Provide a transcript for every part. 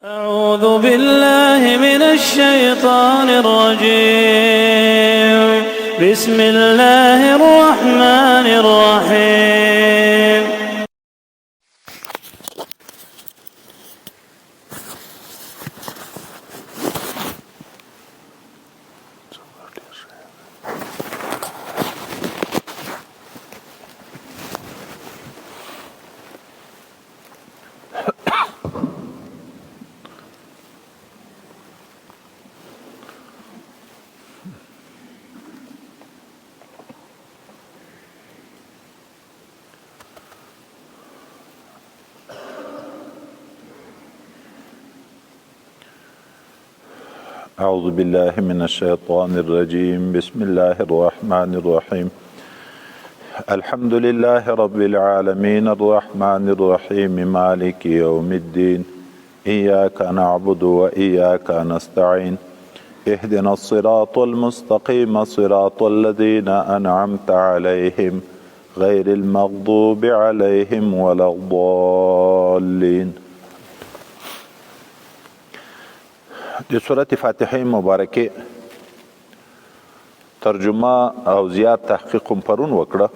أعوذ بالله من الشيطان الرجيم بسم الله الرحمن الرحيم أعوذ بالله من الشيطان الرجيم بسم الله الرحمن الرحيم الحمد لله رب العالمين الرحمن الرحيم مالك يوم الدين إياك نعبد وإياك نستعين اهدنا الصراط المستقيم صراط الذين أنعمت عليهم غير المغضوب عليهم ولا الضالين. د سورة فاتحه مبارکه ترجمه او زیات تحقیق پرون وکړه.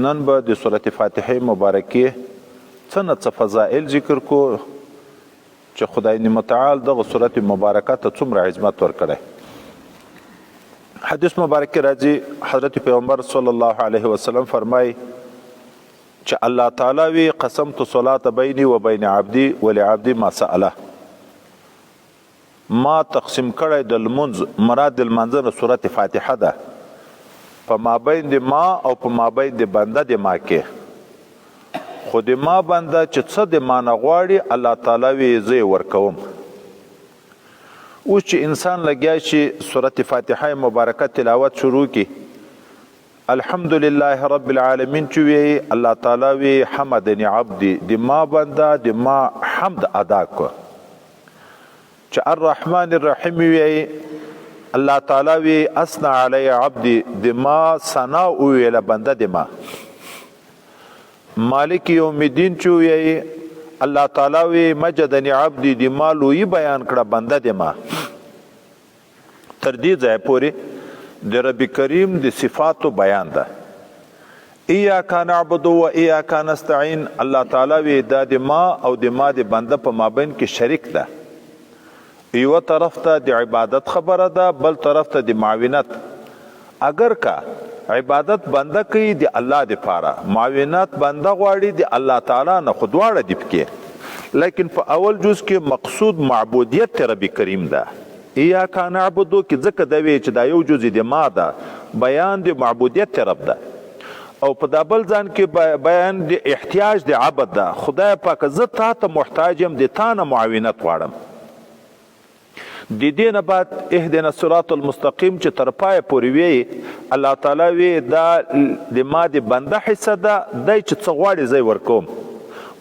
نن به د سورة فاتحه مبارکه څه نه څه فضائل ذکر کو چې خدای متعال دغه سورة مبارکه ته څومره عظمت ورکړی. حدیث مبارک راځي حضرت پیغمبر صلی الله علیه وسلم فرمای چې الله تعالی وی قسمت صلاة بیني و بین عبدي ولعبدي ما سأله. ما تقسیم کړی د لمونځ مراد د لمانځه نه سورت فاتحه ده په مابین د ما او په مابین د بنده د ما کې، خو د ما بنده چې څه د ما نه غواړي الله تعالی وی زه یې ورکوم. اوس چې انسان لګیا شي سورت فاتحه مبارکه تلاوت شروع کی الحمدلله رب العالمین چې وی الله تعالی وی حمدنی عبدی د ما بنده د ما حمد ادا کو. چې الرحمن الرحیم وی الله تعالی وی اثنى علی عبدی د ما ثنا ویله بنده د ما. مالک یوم الدین چې وی الله تعالی وی مجدنی عبدی د ما لوی بیان کړه بنده د ما. تر دې ځای پورې د رب کریم د صفاتو بیان ده. ایاک نعبد و ایاک نستعین الله تعالی وی دا د ما او د ما د بنده په مابین کې شریک ده. یو طرف ته د عبادت خبره ده، بل طرف ته د معاونت. اگر کا عبادت بنده کوي د الله د پاره، معاونت بنده غواړي د الله تعالی نه، خو دواړه دي پکې. لیکن په اول جز کې مقصود معبودیت رب کریم ده. ایاک نعبدو کې ځکه دا وی چې دا یو جز د ما ده، بیان د معبودیت رب ده، او په دا بل ځان کې بیان د احتیاج د عبد ده. خدای پاک زه تا ته محتاج یم، د تا نه معاونت غواړم. د دې نه بعد اهدنا الصراط المستقیم چې تر پایه پورې وی الله تعالی وی دا د ما د بنده حصه ده، دی چې څه غواړي زه یې ورکوم.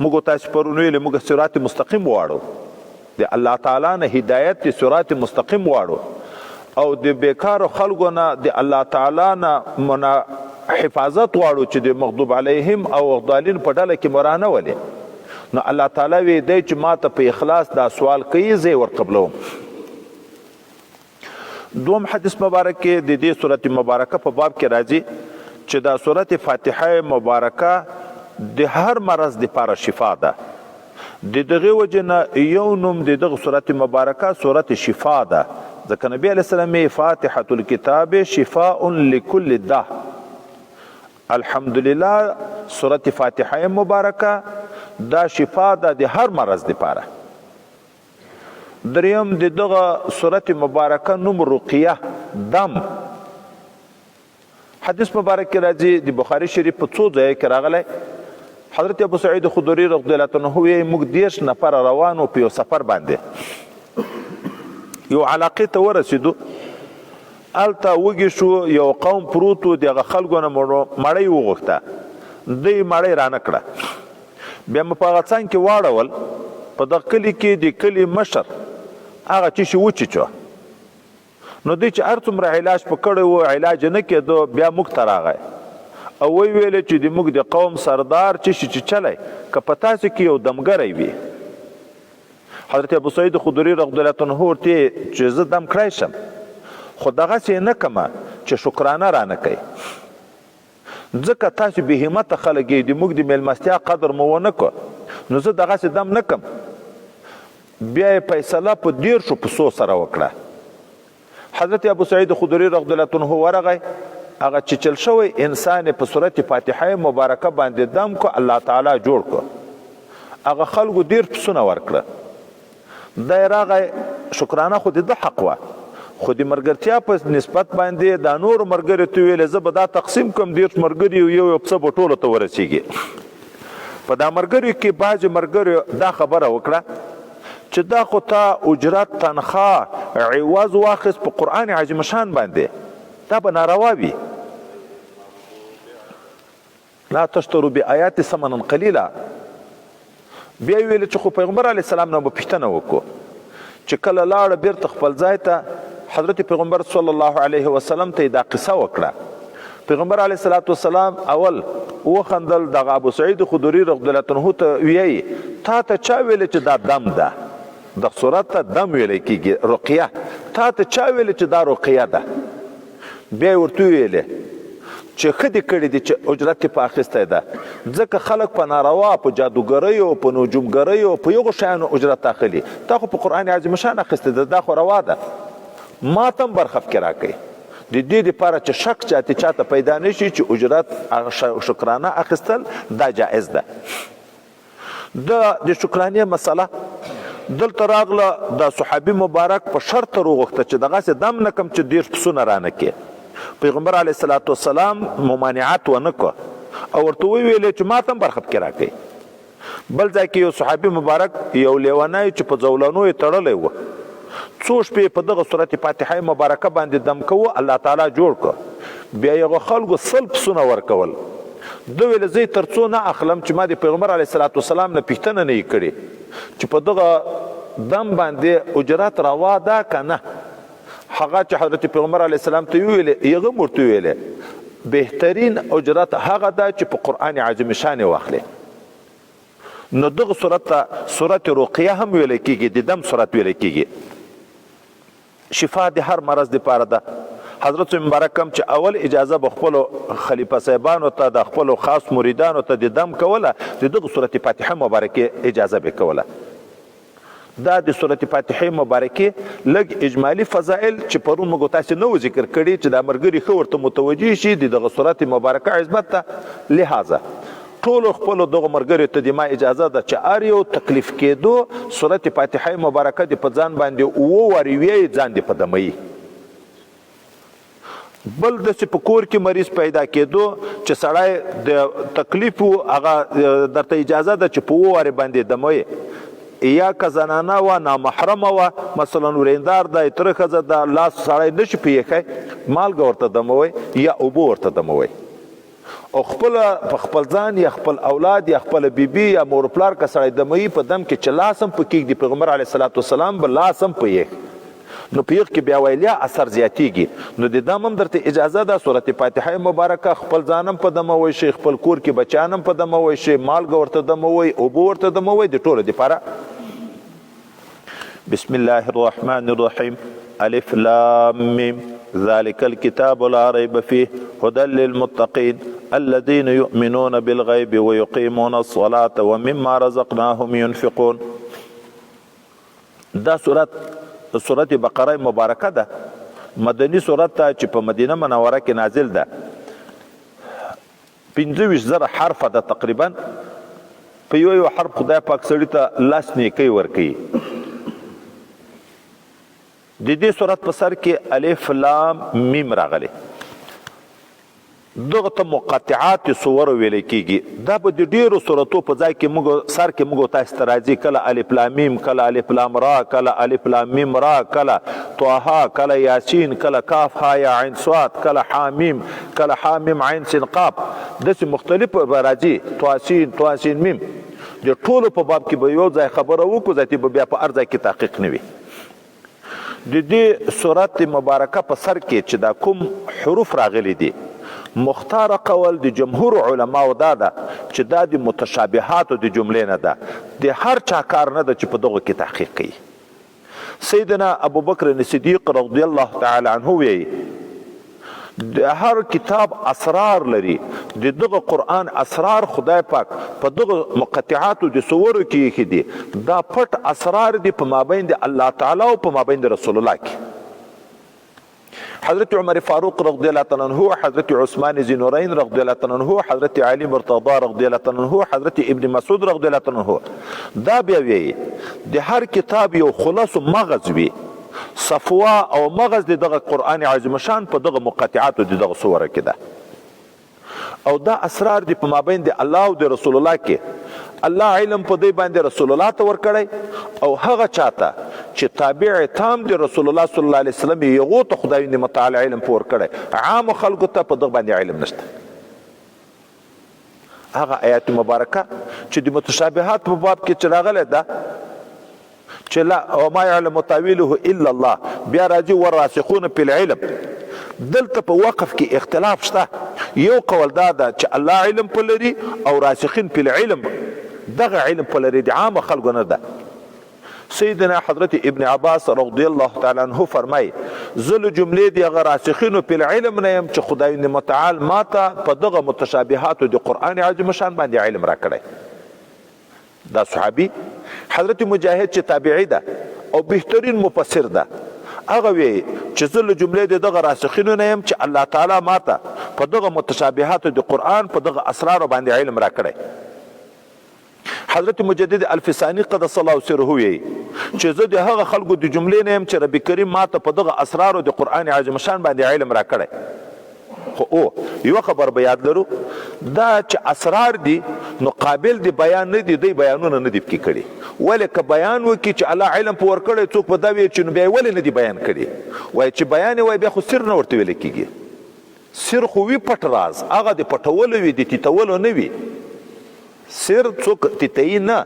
موږ تاسو پرون ویلې موږ صراط مستقیم غواړو، د الله تعالی نه هدایت د صراط مستقیم غواړو، او د بیکارو خلکو نه د الله تعالی نه حفاظت غواړو چې د مغضوب علیهم او ضالین په ډله کې مرانه ولې. نو الله تعالی وی دی چې ما ته په اخلاص دا سوال کوي زه یې ورقبلوم. دوم حدیث مبارک کې د دې سورت مبارکه په باب کې راځي چې دا سورت فاتحه مبارکه د هر مرض لپاره شفا ده. د دغه وجه نه یو نوم د دغه سورت مبارکه سورت شفا ده، ځکه نبی علیه السلام فاتحه الکتاب شفاء لكل داء. الحمدلله سورت فاتحه مبارکه دا شفا ده د هر مرض لپاره. دریم د دغه سورت مبارکه نوم رقیه دم. حدیث مبارک کې راځي د بخاری شریف په څو ځای کې راغلی. حضرت ابو سعید خدری رضی الله عنه وی موږ 10 نفر روانو په یو سفر باندې یو علاقې ته ورسېدو. هلته وږي شو، یو قوم پروت و، دغه خلکو نه مړۍ وغوښته، دوی مړۍ رانه کړه. بیا مې په هغه څنګ کې واړول، په دغه کلي کې د کلي مشر هغه چې شي وچیچو. نو دوی چې هر څومره علاج په کړی و علاج نه کېدو، بیا موږ ته راغی او وی ویل چې د موږ د قوم سردار چې شي چې چلی که په تاسو کې یو دمګری وي حضرت ابو سعید خدری رضی الله عنه ورته چې زه دم کړای شم خو دغسې نه کومه چې شکرانه رانه کوي ځکه تاسو بې همته خلک یې د موږ د میلمستیا قدر مو ونه کړ نو زه دغسې دم نه کم بیا یې فیصله په 10 پسو سره وکړه حضرت ابو سعید خدری رضی الله عنه ورغی هغه چیچل شوی انسان په صورت فاتحه مبارکه باندې دم کو الله تعالی جوړ کو هغه خلکو 10 پسونه ورکړه دی راغی شکرانه خو د حق وه خو د ملګرتیا په نسبت باندې دا نور ملګري ته ویلې زه به دا تقسیم کړم 10 ملګري یو پسه به ټولو ته ورسیږي په دا ملګریو کې بعضې ملګریو دا خبره وکړه چې دا خو تا اجرت تنخواه عوض واخیست په قرآن عظیم شان باندې دا به ناروا وي لا تشترو بآیات ثمنا قلیلا بیا یې ویل چې خو پیغمبر علیه السلام نه به پوښتنه وکړو چې کله لاړه بیرته خپل ځای ته حضرت پیغمبر صلی الله علیه وسلم ته دا قصه وکړه پیغمبر علیه السلام اول وخندل دغه ابو سعید خدری رضی الله عنه ته ویایي تا ته چا ویل چې دا دم ده د صورت ته دم ویل کېږي رقیه تا ته چا ویل چې دا رقیه ده بیا یې ورته وویلې چې ښه دې کړي دي چې اجرت یې په اخیستی ده ځکه خلک په ناروا په جادوګریو په نجومګریو په یغو شیانو اجرت اخلي تا خو په قرآن عظیم شان اخیستی ده دا خو روا ده ما ته هم برخف کې راکوي د دې دپاره چې شک چاته پیدا نه شي چې اجرت شکرانه اخیستل دا جایز ده د شکرانې مسله دلته راغله د صحابي مبارک په شرط وغوښته چې دغسې دم نه کم چې 10 پسونه رانه کې پیغمبر علیه السلام ممانعت ونه کړ او ورته وویلې چې ما ته هم برخه پکې راکوي بل ځای کې یو صحابي مبارک یو لیونی چې په زولانو یې تړلی و څو شپې په دغه صورت فاتحه مبارکه باندې دم کوو الله تعالی جوړ کړ بیا یې خلکو 100 پسونه ورکول ده ویل زه تر څو نه اخلم چې ما د پیغمبر علیه السلام نه پوښتنه نه یې کړې چې په دغه دم باندې اجرت روا ده که نه هغه چې حضرت پیغمبر علیه السلام ته ویلې هغه هم ورته ویلې بهترین اجرت هغه ده چې په قرآن عظیم شان یې واخلې نو دغه صورت ته صورت رقیه هم ویلی کېږي د دم صورت ویلی کېږي شفا د هر مرض دپاره ده حضرت مبارک هم چې اول اجازه به خپلو خلیفه صاحبانو ته د خپلو خاص مریدانو ته د دم کوله د دغه صورت فاتحه مبارکې اجازه به کوله دا د صورت فاتحه مبارکې لږ اجمالي فضائل چې پرون موږ تاسې نه و ذکر کړي چې دا ملګري ښه ورته متوجه شي د دغه صورت مبارکه عظمت ته لحاظه ټولو خپلو دغو ملګریو ته د ما اجازه ده چې هر یو تکلیف کېدو صورت فاتحه مبارکه د په ځان باندې 9 وارې ویې ځان د په دموي بل داسې په کور کې مریض پیدا کېدو چې سړی د تکلیف و هغه درته اجازه ده چې په 9 وارې باندې دموي یا که زنانه وه نامحرمه وه مثلا وریندار ده تره ښځه ده لاس سړی نشي پیښی مالګه ورته دموي یا اوبه ورته دموي او په خپل ځان یا خپل اولاد یا خپل بیبي یا مور پلار که سړی دموي په دم کې چې لاس هم په کېږدي پیغمبر علیه السلام به لاس هم په یې نو په یخ کې بیا ویلیا اثر زیاتیږي نو د دم هم درته اجازه ده صورت فاتحه مبارکه خپل ځان هم په دموي شي خپل کور کې بچیان هم په دموي شي مالګه ورته دموي اوبه ورته دموي د ټولو دپاره بسم الله الرحمن الرحیم الف لام میم ذلك الكتاب لا ريب فيه هدى للمتقين الذين يؤمنون بالغيب ويقيمون الصلاة ومما رزقناهم ينفقون دا سورت بقره مبارکه ده مدنی سورت ته چې په مدینه منوره کې نازل ده 25,000 حرف ده تقریبا په یو حرف خدای پاک سړي ته لاس نیکۍ ورکوي د دې سورت په سر کې الف لام میم راغلی دغه ته مقطعات سور ویل کېږي دا به د ډېرو سورتو په ځای کې سر کې موږ تاسو ته راځي کله الف لام میم کله الف لام را کله الف لام میم را کله طه کله یاسین کله کاف ها یا عین صاد کله حامیم کله حامیم عین سین قاف داسې مختلف راځي طاسین میم د ټولو په باب کې به یو ځای خبره وکړو ذاتي به بیا په هر ځای کې تحقیق نه وي د دې سورت مبارکه په سر کې چې دا کوم حروف راغلي دي مختار قول د جمهور علماو دا ده چې دا د متشابهاتو د جملې نه ده، د هر چا کار نه ده چې په دغه کې تحقیق کوي. سیدنا ابوبکر صدیق رضی الله تعالی عنه وی د هر کتاب اسرار لري، د دغه قرآن اسرار خدای پاک په دغه مقطعاتو د سورو کې دي، دا پټ اسرار دي په مابین د الله تعالی او په مابین د رسول الله کې. حضرت عمر فاروق رضی الله تعالی عنہ، حضرت عثمان ذی نورین رضی الله تعالی عنہ، حضرت علی مرتضی رضی الله تعالی عنہ، حضرت ابن مسعود رضی الله تعالی عنہ دا بیا وی د هر کتاب یو خلاص مغز وی، صفوا او مغز دغه قرآن عظیم شان په دغه مقطعاتو دغه سوره کې ده، او دا اسرار دی په مابین د الله او د رسول الله کې. الله علم په دې باندې رسول الله ته ورکړی، او هغه چاته چې تابع تام دی رسول الله صلی الله علیه وسلم یغو ته خدای دې متعال علم پور کړی، عام خلکو ته په دغه باندې علم نشته. هغه آیات مبارکه چې د متشابهات په باب کې چې راغلی ده چې لا وما يعلم تاويله الا الله، بیا راځي والراسخون في العلم. دلته په وقف کې اختلاف شته، یو قول دا ده چې الله علم په لري او راسخین په العلم دغه علم په لري د عام خلکو نه ده. سیدنا حضرت ابن عباس رضی الله تعالی عنہ فرمای زل جملې دی هغه راسخینو په علم نه يم چې خدای متعال ماته په دغه متشابهاتو د قرآن عظیم شان باندې علم را کړی. دا صحابي حضرت مجاهد چې تابعی ده او بهترین مفسر ده، هغه وی چې زل جملې دی دغه راسخینو نه يم چې الله تعالی ماته په دغه متشابهاتو د قرآن په دغه اسرار باندې علم را کړی. حضرت مجدد الفسانی قدس الله سره وی چې زه د هغه خلکو د جملې نه يم چې رب کریم ماته په دغه اسرار د قرآن عظیم شان باندې علم را کړی. خو او یو خبر به یاد لرو، دا چې اسرار دي نو قابل دی بیان نه دي، دی بیانونه نه دي پکې کړي. ولې که بیان وکړي چې الله علم په ورکړی څوک به دا وایي چې نو بیا ولې نه دي بیان کړي، وایي چې بیان یې وایي بیا خو سر نه ورته ویل کېږي. سر خو وي پټ راز، هغه د پټولو وي د تیتولو نه وي. سر څوک تیتهی نه،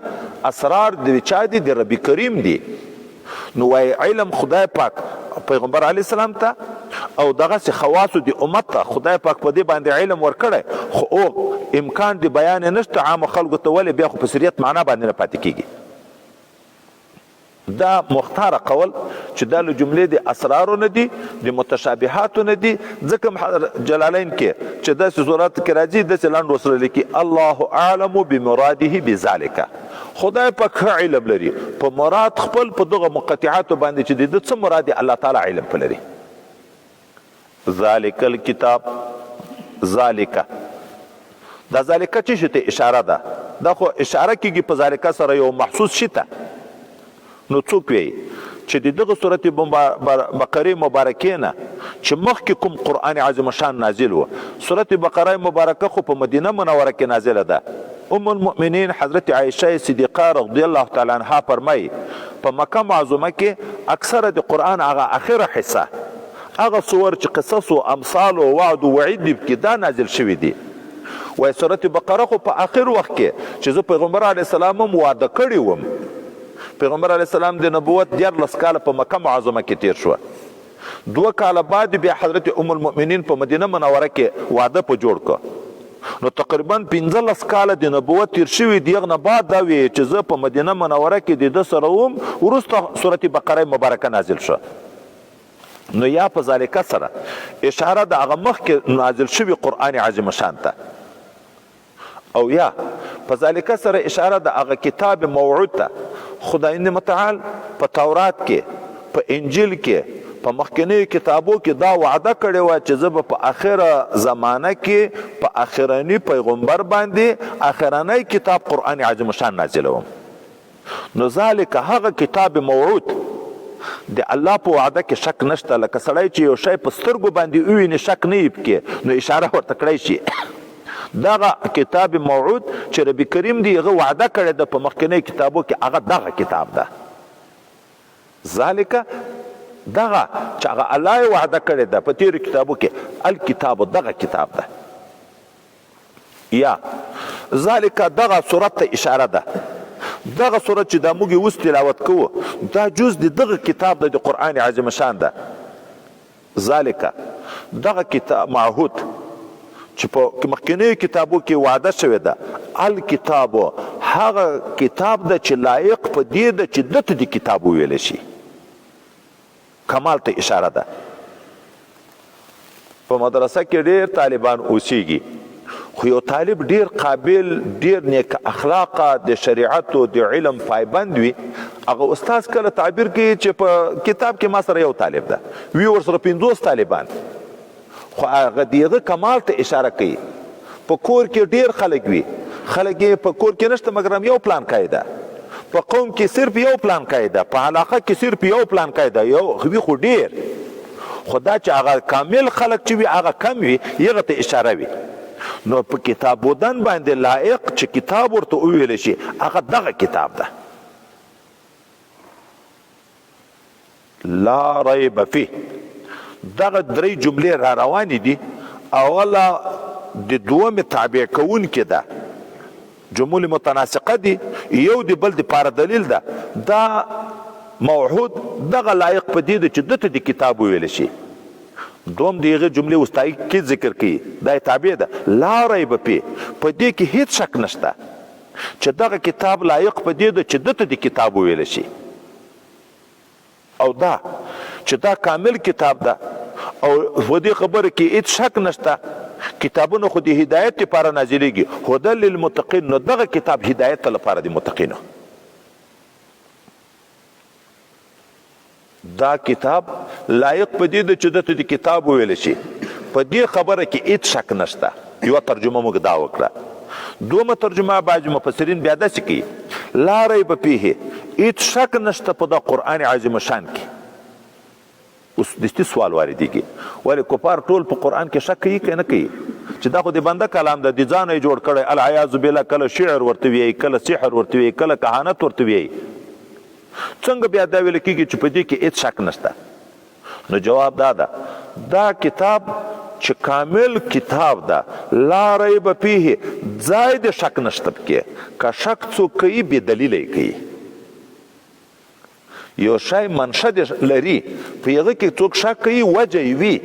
اسرار د چا دي؟ د رب کریم دي. نو وایي علم خدای پاک پیغمبر علیه السلام ته او دغه خواصو د امت ته خدای پاک په دې باندې علم ورکړی، خو او امکان د بیان نشته عام خلکو ته، ولې بیا خو په سریت معنا باندې نه پاتې کېږي. دا مختار قول چې دا له جملې د اسرارو نه دي، د متشابهاتو نه دي. ځکه جلالین کې چې داسې صورت کې راځي داسې لاندې وسره لیکي الله اعلم بمراده بذلک، خدای پاک علم لري په مراد خپل په دغه مقطعاتو باندې چې د څه مراد دی، الله تعالی علم په لري. ذالک الکتاب، ذالک دا ذالک چې شته اشاره ده، دا خو اشاره کېږي په ذالک سره یو محسوس شي ته. نو څوک وی چې دغه سورت بقره مبارکه نه چې مخکې کوم قرآن عظیم شان نازل و، سورت بقره مبارکه خو په مدینه منوره کې نازله ده. ام المؤمنین حضرت عایشه صدیقه رضی الله تعالی عنها فرمای په مکه معظمه کې اکثره د قرآن هغه اخره حصه، هغه سور چې قصص او امثال او وعد او وعید دي کې دا نازل شوی دي. وای سورت بقره خو په اخر وخت کې چې زه پیغمبر علیه السلام هم واده کړی وم، پیغمبر علیه السلام د نبوت 14 کاله په مکه معظمه کې تیر شو، 2 کاله بعد بیا حضرت ام المؤمنین په مدینه منوره کې واده په جوړ کړ. نو تقریبا 15 کاله د نبوت تیر شوی دی، نه بعد دا وی چې زه په مدینه منوره کې د سره وم، ورسته سورت بقره مبارکه نازل شو. نو یا په ذالک سره اشاره د هغه مخکې نازل شوی قرآن عظیم شان ته، او یا په ذالک سره اشاره د هغه کتاب موعود ته. خدای متعال په تورات کې، په انجیل کې، په مخکنیو کتابو کې دا وعده کړې وه چې زه به په اخره زمانه کې په اخرني پیغمبر باندې اخرنی کتاب قرآن عظیم شان نازلوم. نو ذالک هغه کتاب موعود د الله په وعده کې شک نشته. لکه سړی چې یو شی په سترګو باندې وویني شک نه یې پکې، نو اشاره ورته کړی شي. دغه کتاب موعود چې رب کریم دی هغه وعده کړی ده په مخکنی کتابو کې، هغه دغه کتاب ده. ذالک دغه چې هغه الله وعده کړی ده په تیرو کتابو کې، الکتاب دغه کتاب ده. یا ذالک دغه صورت ته اشاره ده. دغه صورت چې دا موږ اوس تلاوت کوو دا جز د دغه کتاب د قرآن عظیم شان ده. ذالک دغه کتاب معهود چې په مخکینیو کتابو کې وعده شوې ده الکتابو هغه کتاب ده چې لایق په دې ده چې دته د کتاب وویلی شي کمال ته اشاره ده په مدرسه کې ډېر طالبان اوسیږي خو یو طالب ډېر قابل ډېر نیک اخلاقه د شریعت او د علم پایبند وي هغه استاد کله تعبیر کوي چې په کتاب کې ما سره یو طالب ده وی ورسره 50 طالبان خو هغه دیغه کمال ته اشاره کوي په کور کې ډیر خلک وي خلک په کور کې نشته مګر یو پلان قاعده په قوم کې صرف یو پلان قاعده په علاقه کې صرف یو پلان قاعده یو خو ډیر خدا چې هغه کامل خلک چې وي هغه کم وي یغه ته اشاره وي نو په کتاب ودان باندې لایق چې کتاب ورته ویل شي هغه دغه کتاب ده لا ریب فيه دغه درې جملې را روانې دي اوله د دومې تابع کوونکې ده جملې متناسقه دي یو د بل دپاره دلیل ده دا موحود دغه لایق په دې ده چې دته د کتاب وویلی شي دوم د هغې جملې وستایي کې ذکر کوي دا یې تابع ده لا ریب فيه په دې کې هیڅ شک نشته چې دغه کتاب لایق په دې ده چې دته د کتاب وویلی شي او دا چې دا کامل کتاب ده او په دې خبره کې هیڅ شک نشته کتابونه خو د هدایت لپاره نازلیږي هدى للمتقین نو دغه کتاب هدایت لپاره د متقینو دا کتاب لایق په دې چې دته د کتاب ویل شي په دې خبره کې هیڅ شک نشته یو ترجمه موږ دا وکړه دومره ترجمه بعض مفسرین بیا داسې کوي لا ریب فیه هیڅ شک نشته په دا قرآن عظیم شان کې اوس دستي سوال واردېږي ولې کفار ټول په قرآن کې شک کوي که نه کوي چې دا خو د بنده کلام ده د ځانه یې جوړ کړی العیاذ بالله کله شعر ورته ویي کله سحر ورته ویي کله کهانت ورته ویي څنګه بیا دا ویل کېږي چې په دې کې هېڅ شک نشته نو جواب دا ده دا کتاب چې کامل کتاب ده لا ریب فیه ځای د شک نشته پکې که شک څوک کوي بې دلیله یې کوي یو شای منشه لري په هغه کې څوک شک کوي وجه یې وي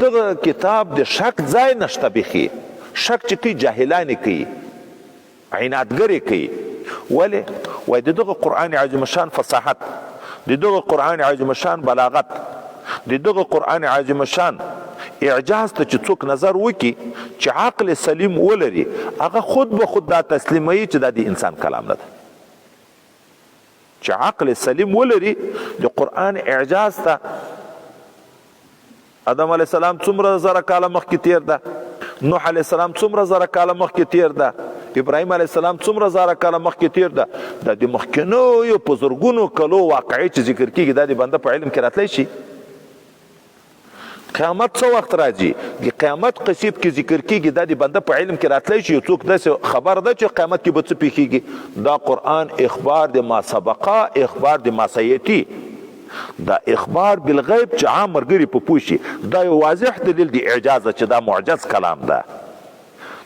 دغه کتاب د شک ځای نشته بیخي شک چې کوي جاهلان یې کوي عنادګر یې کوي ولې وایي د دغه قرآن عظیم شان فصاحت د دغه قرآن عظیم شان بلاغت د دغه قرآن عظیم شان اعجاز ته چې څوک نظر وکړي چې عقل سلیم ولري هغه خود به خود دا تسلیموي چې دا د انسان کلام نه ده چې عقل سلیم ولري د قرآن اعجاز ته آدم علیه السلام څومره زره کاله مخکې تیر ده نوح علیه السلام څومره زره کاله مخکې تیر ده ابراهیم علیه السلام څومره زره کاله مخکې تیر ده دا د مخکینیو په زرګونو کلو واقعي چې ذکر کېږي دا د بنده په علم کې راتلی شي قیامت څه وخت راځي د قیامت قصید کې ذکر کېږي دا د بنده په علم کې راتلی شي یو څوک داسې خبر ده چې قیامت کې به څه پیښیږي دا قرآن اخبار د ما سبقه اخبار د ما سیأتي دا اخبار بالغیب چې عام ملګري په پوه شي دا یو واضح دلیل د اعجاز چې دا معجز کلام ده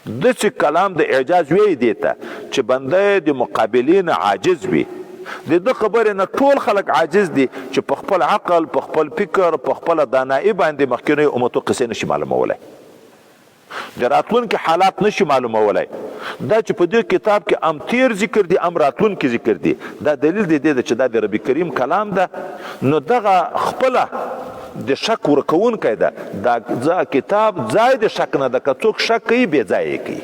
داسې کلام د اعجاز وی دی ته چې بنده د مقابلین عاجز وي د ده خبرې نه ټول خلک عاجز دي چې په خپل عقل په خپل فکر په خپله دانایي باندې مخکینیو امتو قصې نشي معلومولی د راتلونکي حالات نشي معلومولی دا چې په دې کتاب کې ام تیر ذکر دي ام راتلونکي ذکر دي دا دلیل دی چې دا د رب کریم کلام ده نو دغه خپله د شک ورکوونکی ده دا کتاب ځای د شک نه ده که څوک شک کوي بې ځایه یې کوي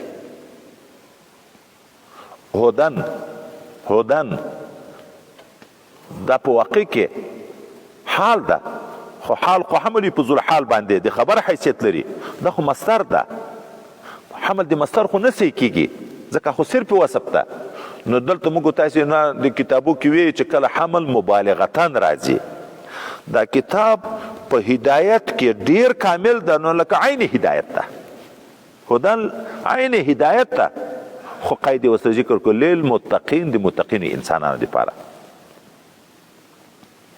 هدن دا په واقع کې حال ده خو حال خو حمل په ذل حال باندې د خبر حیثیت لري دا خو مصدر ده حمل د مصدر خو نه صحیح کېږي ځکه خو صرف وصف ده نو دلته موږ تاسې نه د کتابو کې وی چې کله حمل مبالغتن راځي دا کتاب په هدایت کې ډیر کامل ده نو لکه عین هدایت ده هدن عین هدایت ده خو قید وسره ذکر کو للمتقین د متقین انسانانو لپاره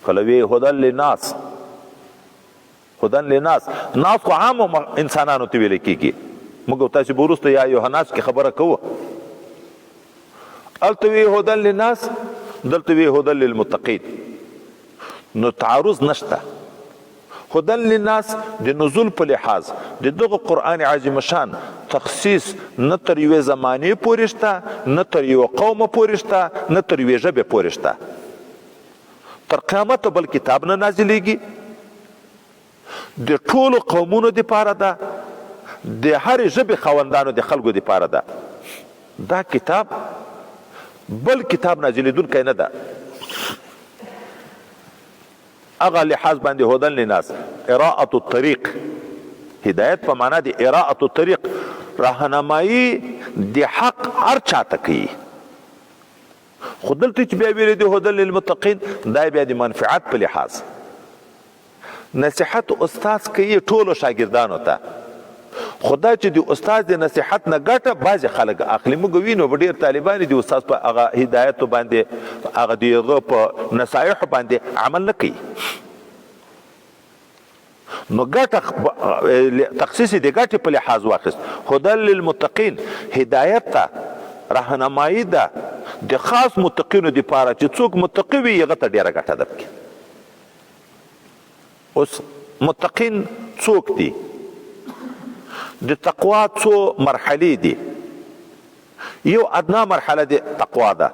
کلوی هدن للناس ناس خو عام انسانانو ته ویل کېږي موږ تاسې به وروسته یا ایها الناس کې خبره کوو هلته وی هدن للناس دلته وی هدن للمتقین نو تعارض نشته هدن للناس د نزول په لحاظ د دغه قرآن عظیم شان تخصیص نه تر یوې زمانې پورې شته، نه تر یوه قومه پورې شته، نه تر یوې ژبې پورې شته. تر قیامته بل کتاب نه نازلیږي. د ټولو قومونو دپاره ده، د هرې ژبې خاوندانو د خلکو دپاره ده. دا کتاب بل کتاب نازلیدونکی نه ده. هغه لحاظ باندې هدن للناس اراءة الطریق، هدایت په معنا د اراءة الطریق، راهنمایي د حق هر چاته کوي. خو دلته چې بیا ویلي دي هدن للمتقین، دا بیا د منفعت په لحاظ. نصیحت استاد کوي ټولو شاګردانو ته، خدا چې د استاد د نصیحت نه ګټه بعضې خلک اخلي. موږ وینو ډېر طالبان د استاد په هغه هدایتو باندې، هغه د هغه په نصایحو باندې عمل نه کوي. نو ګټه تخصیص د ګټې په لحاظ واخیست. هدن للمتقین هدایت ته راهنمایي ده د خاص متقینو دپاره چې څوک متقي وي هغه ته ډېره ګټه ده پکې. اوس متقین څوک دي؟ د تقوا څو مرحلې دي. یو ادنا مرحله د تقوا ده.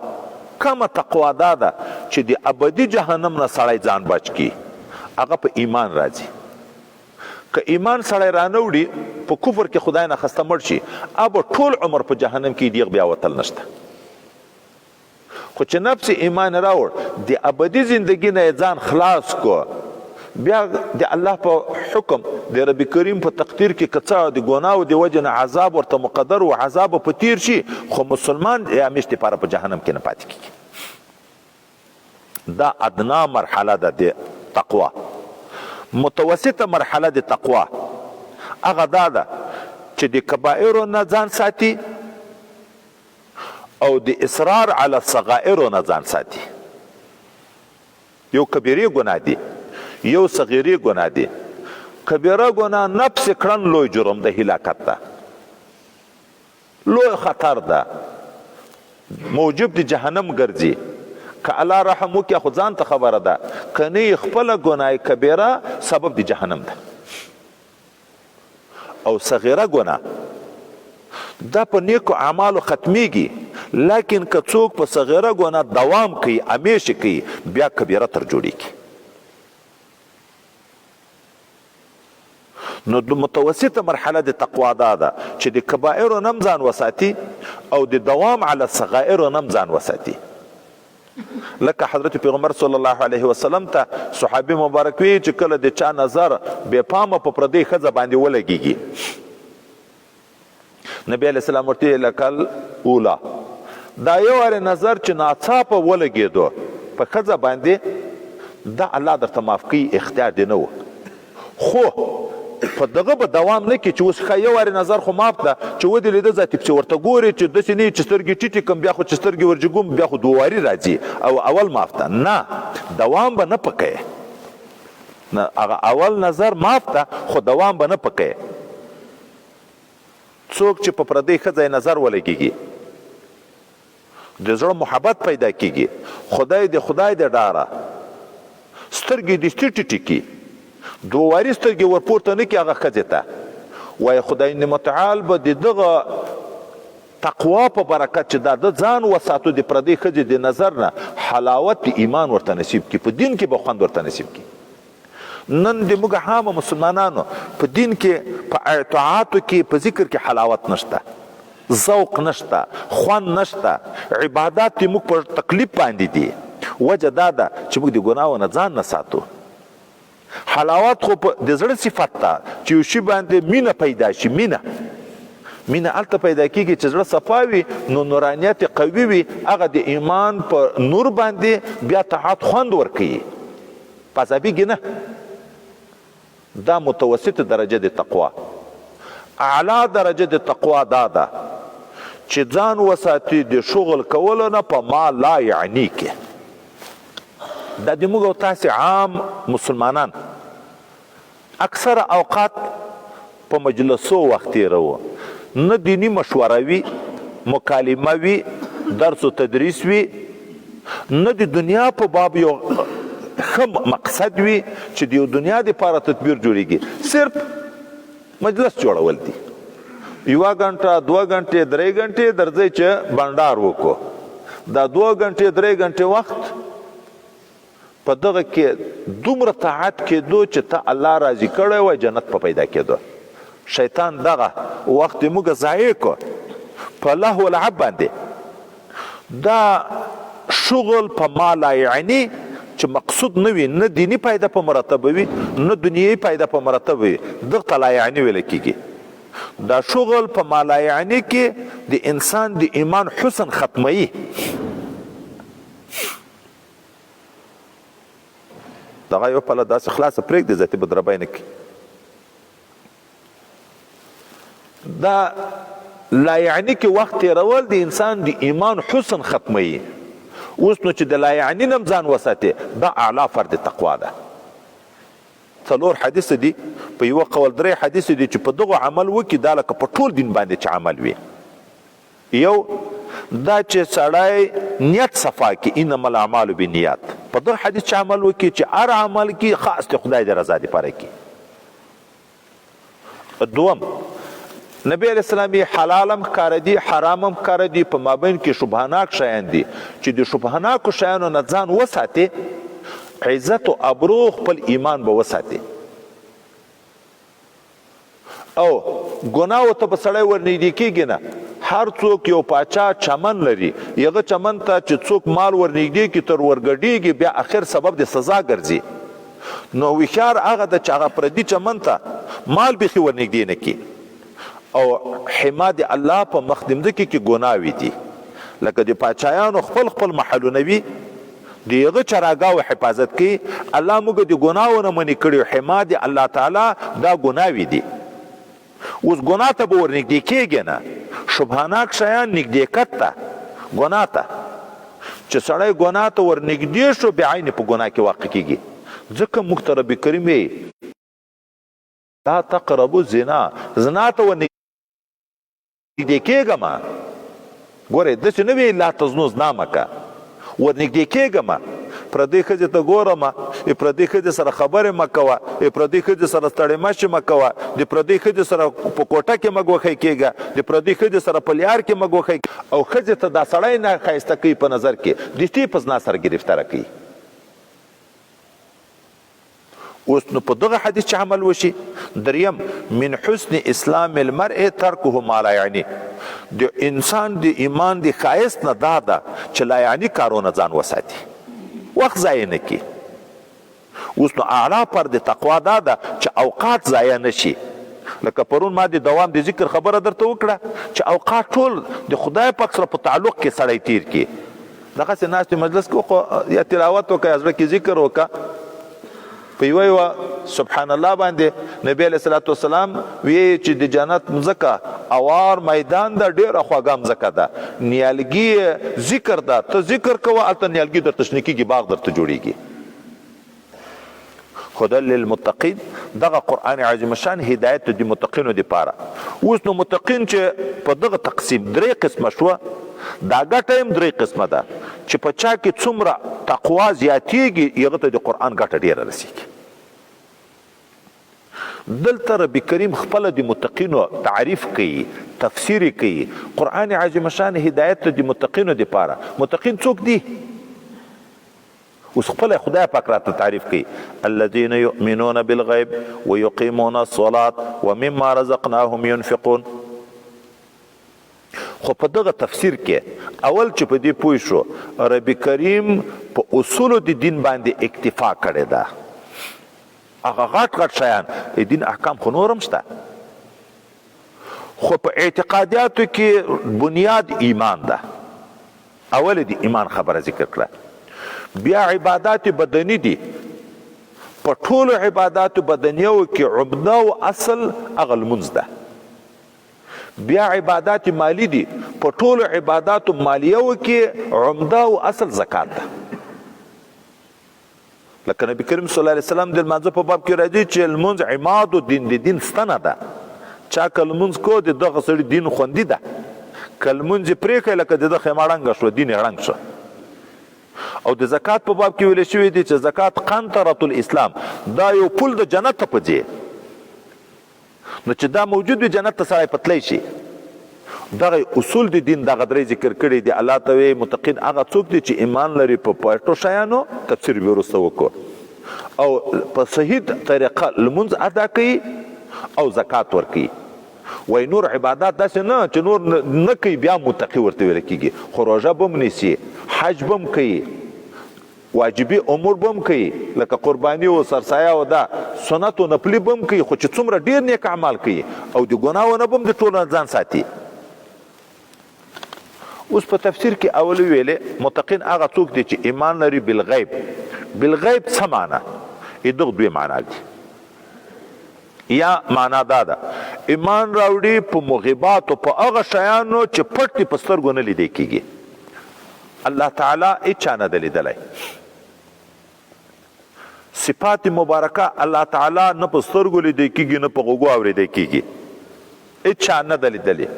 کومه تقوا ده چې د ابدي جهنم نه سړی ځان بچ کړي، هغه په ایمان راځي. که ایمان سړی رانه وړي په کفر کې خدای نه خسته مړ شي، اب ټول عمر په جهنم کې دیغ بیا وتل نشته. خو چې نفس ایمان راوړ، د ابدي زندگی نه ځان خلاص کو، بیا د الله په حکم د رب کریم په تقدیر کې کڅا د ګناو د وجه نه عذاب ورته مقدر او عذاب په تیر شي، خو مسلمان همیشه لپاره په جهنم کې نه پاتې کیږي. دا ادنا مرحله ده د تقوا. متوسطه مرحله د تقوا هغه ده چې د کبائرو نه ځان ساتي او د اصرار علی الصغائر نه ځان ساتي. یو کبیره ګناه دی، یو صغیری گناه دی. کبیره گناه نفس کړن لوی جرم ده، هلاکت ده، لوی خطر ده، موجب د جهنم ګرځي. که الله رحم وکړي خو ځان ته خبره ده، که نه خپله ګناه کبیره سبب د جهنم ده. او صغیره گناه دا په نیکو اعمالو ختمیږي، لیکن که څوک په صغیره گناه دوام کوي، همیشه کوي، بیا کبیره تر جوړیږي. نو د متوسطه مرحله د تقوا ده چې د کبائرو نم ځان وساتي او د دوام علی الصغائر نم ځان وساتي. لکه حضرت پیغمبر صلی الله علیه وسلم ته صحابي مبارک وی چې کله د چا نظر بے پامه په پردی ښځه باندې ولګیږي، نبی علیہ السلام ورته لکل اولا، دا یو واره نظر چې ناڅاپه ولګېدو په ښځه باندې، دا الله درته معاف کوي، اختیار دی نه و. خو په دغه به دوام نه کې چې اوس ښه یو وارې نظر خو ماف ده چې ودې لیده ذاتي پسې ورته ګورې چې داسې نه چې سترګې ټیټې کړم بیا خو چې سترګې ورجګوم بیا خو دوه واري راځي او اول ماف ده. نه، دوام به نه پکوې. هغه اول نظر ماف ده خو دوام به نه پکوې. څوک چې په پردۍ ښځه نظر ولګېږي د زړه محبت پیدا کېږي، خدای د ډاره سترګې دې ټیټې کړي، دوه واري سترګې ورپورته نه کړي هغه ښځې ته، وایي خدای متعال به د دغه تقوا په برکت چې دا د ځان وساتو د پردۍ ښځې د نظر نه حلاوت د ایمان ورته نصیب کړي، په دین کې به خوند ورته نصیب کړي. نن د موږ عامه مسلمانانو په دین کې په اطاعاتو کې په ذکر کې حلاوت نشته، ذوق نشته، خوند نشته، عبادات موږ په تکلیف باندې دي. وجه دا ده چې موږ د ګناهو نه ځان نه ساتو. حلاوت خو د زړه صفت ده چې یو شي باندې مینه پیدا شي. مینه هلته پیدا کېږي چې زړه صفا وي، نو نورانیت قوي وي، هغه د ایمان په نور باندې بیا طاعت خوند ورکوي، پازابیږي نه. دا متوسط درجه د تقوا. اعلی درجه د تقوا دا ده چې ځان وساتي د شغل کولو نه په ما لا یعنی کې. دا د موږ او تاسې عام مسلمانان اکثر اوقات په مجلسو وخت تېروو، نه دینی مشوره وي، مکالمه وي، درس و تدریس وي، نه د دنیا په باب یو ښه مقصد وي چې د یو دنیا دپاره تدبیر جوړیږي صرف مجلس جوړول دي 1 غنټه 2 غنټې 3 غنټې درځئ چې بنډار وکړو دا 2 غنټې 3 غنټې وخت په دغه کې دومره طاعت کېدو چې ته الله راضي کړی وای جنت په پیدا کېدو شیطان دغه وخت موږ ضایع کړو په لهو لعب باندې دا شغل په ما لا یعنی چې مقصود نه وي نه دینی فایده په مرتبه وي نه دنیوي فایده په مرتبه وي دغه ته لا یعنی ویل کېږي دا شغل په ما لا یعنی کې د انسان د ایمان حسن ختموي دغه یو پله داسې خلاصه پرېږدي ذاتي بدربی نه کړي دا لا یعنی کې وخت تېرول د انسان د ایمان حسن ختموي اوس نو چې د لا یعنی نه ځان وساتې دا اعلی فرد تقوا ده 4 حدیث دي په یو قول 3 حدیث دي چې په دغه عمل وکړي دا لکه په ټول دین باندې چې عمل وي یو دا چې سړی نیت صفا کړي انما الاعمال بالنیات په دغه حدیث چې عمل وکړي چې هر عمل کې خاص د خدای د رضا دپاره کړي دوم نبی علیہ السلام حلالم ښکاره دي حرامم ښکاره دي په مابین کې شبهناک شیان دي چې د شبهناکو شیانو نه ځان وساتې عزت و ابرو خپل ایمان به وساتې او ګناهو ته به سړی ورنږدې کېږي نه هر څوک یو پاچا چمن لري یغه چمن ته چې څوک مال ورنږدې کړي تر ورګډېږي بیا اخر سبب د سزا ګرځي نو هوښیار هغه ده چې هغه پردي چمن ته مال بیخي ورنږدې نه کړي او حما د الله په مخدمده کې ګناوي دي لکه د پاچایانو خپل خپل محلونه وي د هغه چراګاو حفاظت کوي الله موږ د ګناو نه منې کړي حما د الله تعالی دا ګناوي دي اوس ګناه ته به ورنږدې کېږي نه شبهناک شیان نږدېکت ته ګناه ته چې سړی ګناه ته ورنږدې شو بعین په ګناه کې واقع کېږي ځکه موږ ته رب کریم لا تقربوا الزنا زنا ته ورنږدې کېږه ما ګورې داسې نه وي لا تزنو زنا مه که ورنږدې کېږه ما پردۍ ښځې ته ګوره ما پردۍ ښځې سره خبرې مه کوه پردۍ ښځې سره ستړې مشې مه کوه د پردۍ ښځې سره په کوټه کې مه ګوښی کېږه د پردۍ ښځې سره په لیار کې مه ګوښی او ښځې ته دا سړی نه ښایسته کوي په نظر کې د دې په زنا سره ګرفتاره کوي اوس نو په دغه حدیث چې عمل وشي دریم من حسن اسلام المرء ترکه ما لا یعنی د انسان د ایمان د ښایست نه دا ده چې لا یعنی کارونه ځان وساتي وخت ضایع نه کړي اوس نو اعلی پر د تقوا دا ده چې اوقات ضایع نه شي لکه پرون ما د دوام د ذکر خبره درته وکړه چې اوقات ټول د خدای پاک سره په تعلق کې سړی تیر کړي دغسې ناستې مجلس کې یا تلاوت وکړه یا زړه کې ذکر وکړه په یوه سبحان الله باندې نبی علیه صلات وسلام وی چې د جنت مځکه اوار میدان ده ډېره خوږه مځکه ده نیالګي ذکر ده ته ذکر کوه هلته نیالګي درته شنه کېږي باغ درته جوړیږي هدى للمتقین دغه قرآن عظیم شان هدایت د متقینو دپاره اوس نو متقین چې په دغه تقسیم 3 قسمه شوه دا ګټه هم 3 قسمه ده چې په چا کې څومره تقوا زیاتیږي هغه ته د قرآن ګټه ډیره رسیږي دلته رب کریم خپله د متقینو تعریف کوي تفسیر کوي قرآن عظیم شان هدایت د متقینو دپاره متقین څوک دي اوس خپله خدای پاک راته تعریف کوي الذین یؤمنون بالغیب ویقیمون الصلاة ومما رزقناهم ينفقون خو په دغه تفسیر کې اول چې په دې پوه شو رب کریم په اصولو د دین باندې اکتفا کړې ده هغه غټ غټ شیان دین احکام خو نور هم شته خو په اعتقادیاتو کې بنیاد ایمان ده اول د ایمان خبره ذکر کړه بیا عبادات بدنی دي په ټولو عبادات بدنیو کې عمده او اصل هغه لمونځ ده بیا عبادات مالی دي په ټولو عبادات مالیو کې عمده او اصل زکات ده لکه نبی کریم صلی الله علیه وسلم د لمانځه په باب کې راځي چې لمونځ عماد و دین د دین ستنه ده چا که لمونځ کو د دغه سړي دین خوندي ده که لمونځ یې پرېښی لکه د ده خیمه ړنګه شوه دین یې ړنګ شو او د زکات په باب کې ویل شوی دی چې زکات قنطره الاسلام، دا یو پل د جنت ته په ځي. نو چې دا موجود وي جنت ته سړی پتلی شي. دغه اصول د دین دغه درې ذکر کړي دي. الله ته وایي متقین هغه څوک دي چې ایمان لري په پټو شیانو. تفسیر به وروسته وکړو. او په صحیح طریقه لمونځ ادا کوي او زکات ورکوي. وای نور عبادات داسې نه چې نور نه کوي بیا متقی ورته ویل کېږي. خو روژه به هم نیسي، حج به هم کوي، واجبي امور به هم کوي لکه قرباني او سرسایه او دا سنت او نفلي به هم کوي. خو چې څومره ډېر نیک اعمال کوي او د ګناهو نه به هم د ټولو ځان ساتي. اوس په تفسیر کې اول ویلې متقین هغه څوک دی چې ایمان لري بالغیب. بالغیب څه معنا؟ دغه دوی معنا دي. یا معنا دا ده ایمان راوړي په مغیباتو، په هغه شیانو چې پټ دي، په سترګو نه لیدل کېږي. الله تعالی هیچا نه ده لیدلی. صفات مبارکه الله تعالی نه په سترګو لیدل کېږي نه په غوږو اورېدل کېږي. هیچا نه ده لیدلی.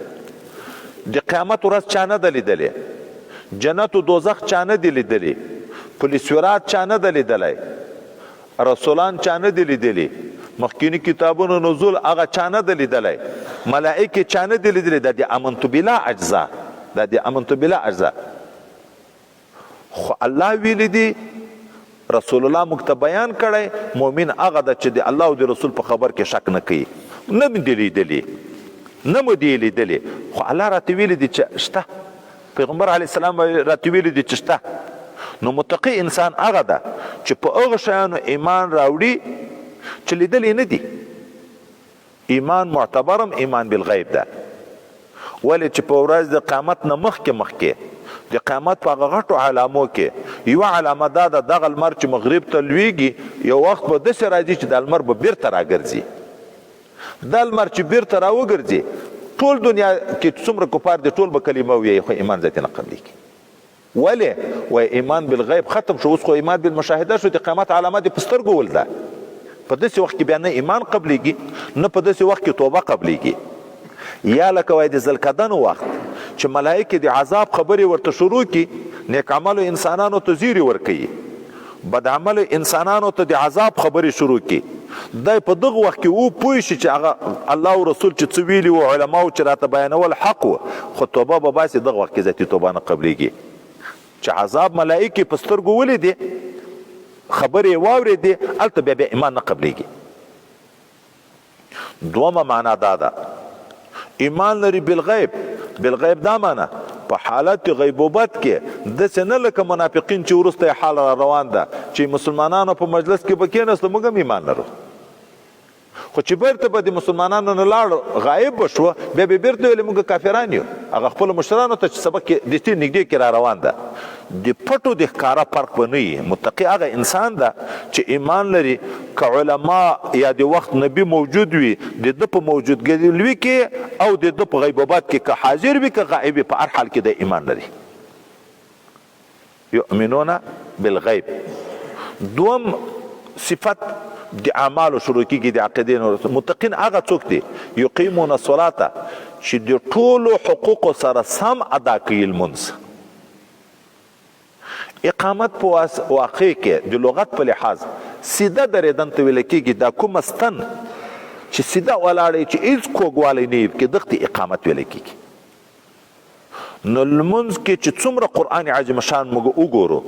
د قیامت ورځ چا نه ده لیدلی. جنت و دوزخ چا نه دي لیدلی. پولیسورات چا نه ده لیدلی. رسولان چا نه دي لیدلی. مخکینی کتابونو نزول هغه چا نه ده لیدلی. ملائکې چا نه دي لیدلی. دا د امنت بالله اجزا، دا د امنت بالله اجزا. خو الله ویلی دی، رسول الله موږ ته بیان کړی، مؤمن هغه ده چې د الله او د رسول په خبر کې شک نه کوي. نه مې دی لیدلی، نه مو دی لیدلی، خو الله راته ویلی دی چې شته. پیغمبر علیه السلام راته ویلی دی چې شته. نو متقی انسان هغه ده چې په هغه شیانو ایمان راوړي چې لیدلی نه دي. ایمان معتبرم ایمان بالغیب ده. ولې چې په ورځ د قیامت نه مخکې د قیامت په هغه غټو علامو کې یوه علامه دا ده دغه لمر چې مغرب ته لویږي یو وخت به داسې راځي چې دا لمر به بیرته راګرځي. دا لمر چې بیرته راوګرځي ټول دنیا کې څومره کفار دي ټول به کلمه ووایي، خو ایمان ذاتي نه قبلېږي. ولې؟ وایي ایمان بالغیب ختم شو، اوس خو ایمان بالمشاهده شو. د قیامت علامه دې په سترګو ولده. په داسې وخت کې بیا نه ایمان قبلېږي نه په داسې وخت کې توبه قبلېږي. یا لکه وایي د ذلقدنو وخت چې ملائکې د عذاب خبرې ورته شروع کړي، نیک عملو انسانانو ته زیری ورکوي، بد عملو انسانانو ته د عذاب خبرې شروع کړي. دی په دغه وخت کې پوه شي چې هغه الله او رسول چې څه ویلي وو، علماو چې راته بیانول حق وو، خو توبه به باسي. دغه وخت کې ذاتي توبه نه قبلېږي. چې عذاب ملائکې په سترګو ولیدې، خبرې یې واورېدې، هلته بیا ایمان نه قبلېږي. دومه معنا دا ده ایمان لري بالغیب. بالغیب دا معنا په حالت غیبوبت کې داسې نه لکه منافقین چې وروسته حال را روان ده چې مسلمانانو په مجلس کې به کېناستو موږ هم ایمان لرو، خو چې بیرته به د مسلمانانو نه لاړ غایب به شوه بیا به بیرته ویلې موږ کافران یو. هغه خپلو مشرانو ته چې سبق دستي نږدې کې را روان ده. د پټو د ښکاره فرق به نه وي. متقي هغه انسان ده چې ایمان لري که علما یا د وخت نبی موجود وي د ده په موجودګلوي کې او د ده په غیبوبات کې که حاضر وي که غایب په هر حال کې د ایمان لري. یؤمنون بالغیب. دوم صفت د اعمالو شروع کېږي د عقیدې نه. متقین هغه څوک دی یقیمون الصلاة چې د ټولو حقوقو سره سم ادا کوي لمونځ. اقامت په واقع کې د لغت په لحاظ سیده درېدن ته ویل کېږي. دا کومه ستن چې سیده ولاړی چې هېڅ کوږوالی نه وي پکې دغه ته اقامت ویل کېږي. نو لمونځ کې چې څومره قرآن عظیم شان موږ وګورو،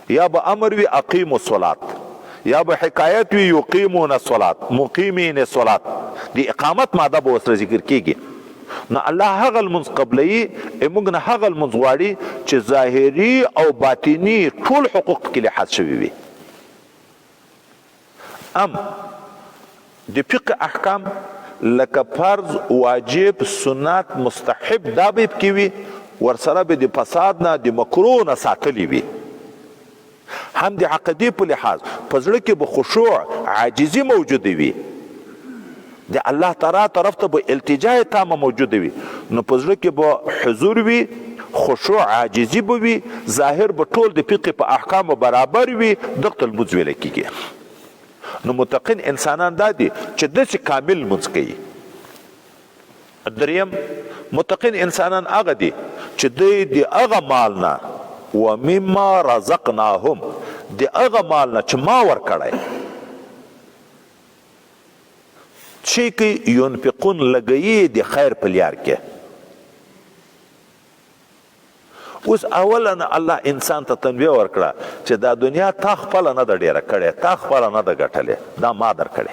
یا به امر وي اقیموا الصلاة، یا به حکایت وي یقیمون الصلاة، مقیمین الصلاة، د اقامت ماده به ورسره ذکر کېږي. نو الله هغه لمونځ قبلوي، موږ نه هغه لمونځ غواړي چې ظاهري او باطني ټول حقوق کې لحاظ شوي وي. د فقه احکام لکه فرض، واجب، سنت، مستحب دا به پکې وي، ورسره به د فساد نه د مکروه نه ساتلي وي. هم د عقیدې په لحاظ په زړه کې به خشوع عاجزي موجوده وي، د الله تعالی طرف ته به التجا تامه موجوده وي. نو په زړه کې به حضور وي، خشوع عاجزي به وي، ظاهر به ټول د فقه په احکامو برابر وي. دغه ته لمونځ ویل کېږي. نو متقین انسانان دا دي چې داسې کامل لمونځ کوي. دریم متقین انسانان هغه دي چې دوی د هغه مال نه ومما رزقناهم د هغه مال نه چې ما ورکړی چې کې ينفقون لګوي د خیر په لار کې. اوس اولا الله انسان ته تنبیه ورکړه چې دا دنیا تا خپله نه ده ډېره کړې، تا خپله نه ده ګټلې، دا ما درکړې.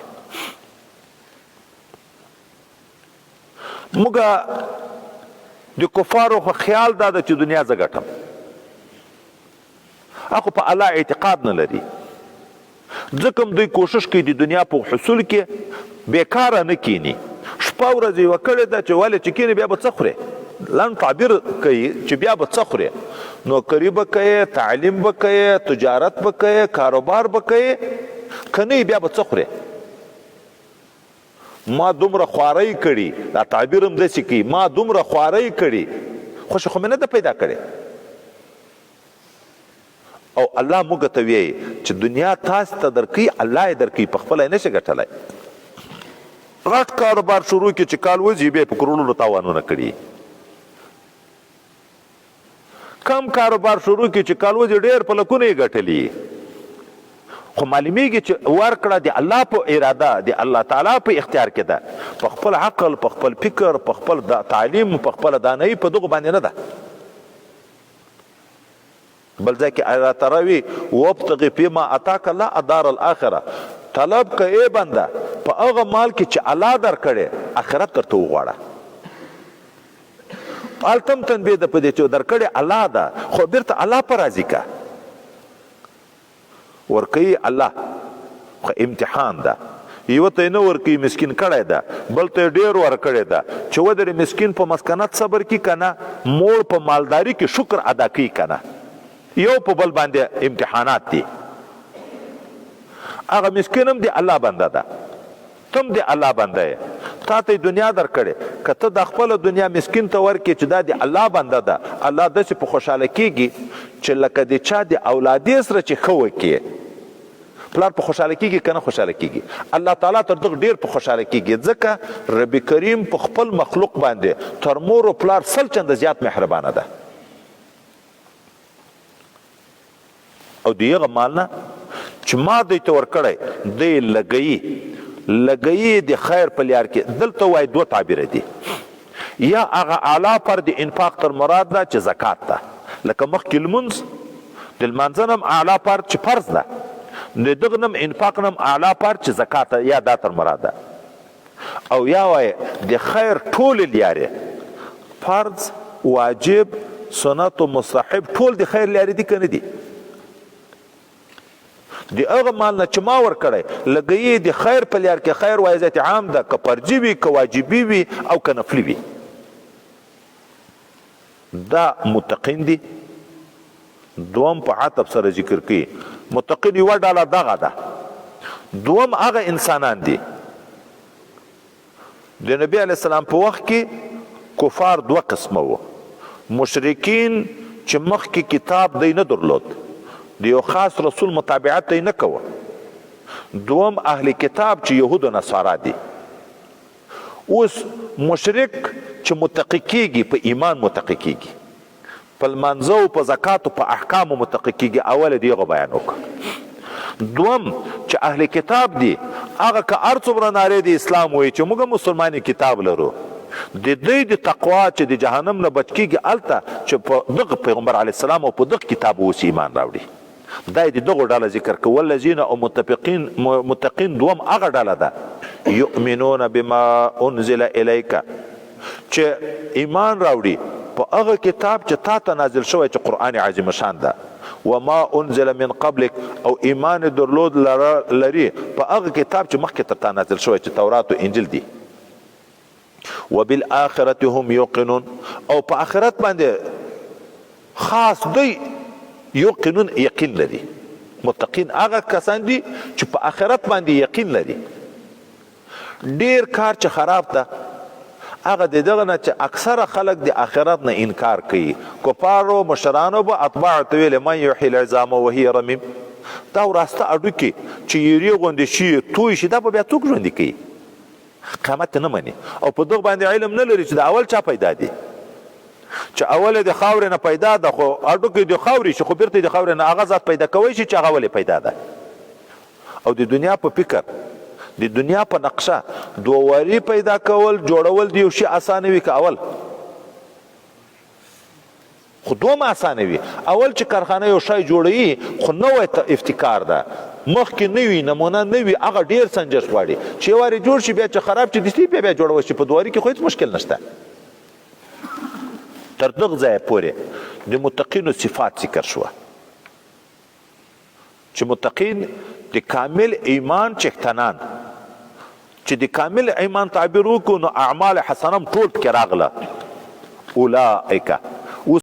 موږ د کفارو خو خیال دا ده چې دنیا زه ګټم، هغه په الله اعتقاد نه لري، ځکه دوی کوشش کوي د دنیا په حصول کې بیکاره نه کینی. شپه ورځ یې وکړې ده چې ولې چې کینې بیا به څه خورې، لن تعبیر کوي چې بیا به څه خورې، نوکري به کوې، تعلیم به کوې، تجارت به کوې، کاروبار به کوې، که نه بیا به څه خورې. ما دومره خوارۍ کړي، دا تعبیر هم داسې کوي، ما دومره خوارۍ کړي خوښه خو مې نه ده پیدا کړې. او الله موږ ته وایي چې دنیا تاسو ته درکوي، الله یې درکوي، په خپله یې نشي ګټلی. غټ کاروبار شروع کړي چې کال وځي بیا په کروڑونو تاوانونه کړي، کم کاروبار شروع کړي چې کال وځي ډېر په لکونه یې ګټلي، خو معلومیږي چې ورکړه د الله په اراده، د الله تعالی په اختیار کې ده، په خپل عقل، په خپل فکر، په خپل تعلیم، په خپل دانایي، په دغو باندې نه ده. بل ځای کې آیات راوي وابتغ فیما اتاک الله الدار الاخره، طلب که ای بنده په هغه مال کې چې الله درکړې آخرت درته وغواړه. هلته هم تنبیه ده په دې چې درکړې الله ده، خو بیرته الله په راضي که ورکوي الله، خو امتحان ده. یوه ته یې نه ورکوي مسکین کړی ده، بل ته یې ډېر ورکړی ده چې ودرې مسکین په مسکنت صبر کي که نه، موړ په مالداري کې شکر ادا کوي که نه. یو په بل باندې امتحانات دي. هغه مسکین هم د الله بنده ده، تم د الله بنده یې، تا ته دنیا درکړې، که ته د خپله دنیا مسکین ته ورکړې چې دا د الله بنده ده، الله داسې په خوشحاله کېږي چې لکه د چا د اولادې سره چې ښه وکړي. پلار په خوشحاله کېږي که نه خوشحاله کېږي؟ الله تعالی تر دغه ډېر په خوشحاله کېږي، ځکه رب کریم په خپل مخلوق باندې تر مور و پلار 100 چنده زیات مهربانه ده. او د هغه مال نه چې ما دوی ته ورکړی دی لګوي د خیر په لار کې. دلته وایي دوه تعبیره دي، یا هغه اعلی پر د انفاق تر مراد ده چې زکات ده، لکه مخکې لمونځ د لمانځه نم اعلی پر چې فرض ده، د دغه نم انفاق نم اعلی پر چې زکات ده، یا دا تر مراد ده. او یا وایي د خیر ټولې لارې، فرض، واجب، سنت و مستحب، ټول د خیر لارې دي که نه دي؟ د هغه مال نه چې ما ورکړی لګوي د خیر په لار کې، خیر وایي ذات عام ده، که فرجي وي، که واجبي وي، او که نفلي وي. دا متقین دي. دوم په عطب سره ذکر کوي، متقین یوه ډله دغه ده. دوم هغه انسانان دي د نبی علیه السلام په وخت کې کفار دوه قسمه وو، مشرکین چې مخکې کتاب دی نه درلود، د یو خاص رسول متابعت یې نه کوه. دوم اهل کتاب چې یهود و نصارا دي. اوس مشرک چې متقی کېږي، په ایمان متقی کېږي، په لمانځه او په زکاتو په احکامو متقی کېږي. اول د هغه بیان وکړه. دوم چې اهل کتاب دي، هغه که هر څومره نارې د اسلام وایي چې موږ مسلمانې کتاب لرو، د دوی د تقوا چې د جهنم نه بچ کېږي هلته چې په دغه پیغمبر علیه السلام او په دغه کتاب اوس ایمان راوړي. دا د دغو ډله ذکر کوي. والذین او متقین دوم هغه ډله ده یؤمنون بما انزل الیک، چې ایمان راوړي په هغه کتاب چې تا ته نازل شوی چې قرآن عظیم شان ده. وما انزل من قبلک، او ایمان درلود لري په هغه کتاب چې مخکې تر تا نازل شوی چې تورات او انجیل دي. وبالآخرة هم یوقنون، او په آخرت باندې خاص دوی یوقنون یقین لري. متقین هغه کسان دي چې په آخرت باندې یقین لري. ډیر کار چې خراب ده هغه د دغه نه چې اکثره خلک د آخرت نه انکار کوي. کفارو مشرانو به اتباع ته ویل من یحیی العظام وهي رمیم، دا وراسته اډوکې چې یری غوندې شي توی شي، دا به بیا څوک ژوندي کوي؟ قیامت نه مني، او په دغه باندې علم نه لري چې د اول چا پیدا دي. چې اول د خاورې نه پیدا ده خو اډو کې د خاورې شي خو بیرته د خاورې نه هغه ذات پیدا کوی شي چې هغه ولې پیدا ده. او د دنیا په فکر د دنیا په نقشه دوواري پیدا کول جوړول د یو شي اسانه وي که اول خو دوم اسانه وي. اول چې کارخانه یو شی جوړوي خو نوی ابتکار ده مخکې نوي نمونه نوي هغه ډیر سنجش غواړي چې یو وارې جوړ شي بیا چې خراب چې دستی بیا جوړول شي په دوواري کې خو هیڅ مشکل نشته. تر دغه ځایه پورې د متقینو صفات ذکر شوه چې متقین د کامل ایمان چښتنان چې د کامل ایمان تعبیر وکړو نو اعمال حسنه هم ټول پکې راغله. اولئک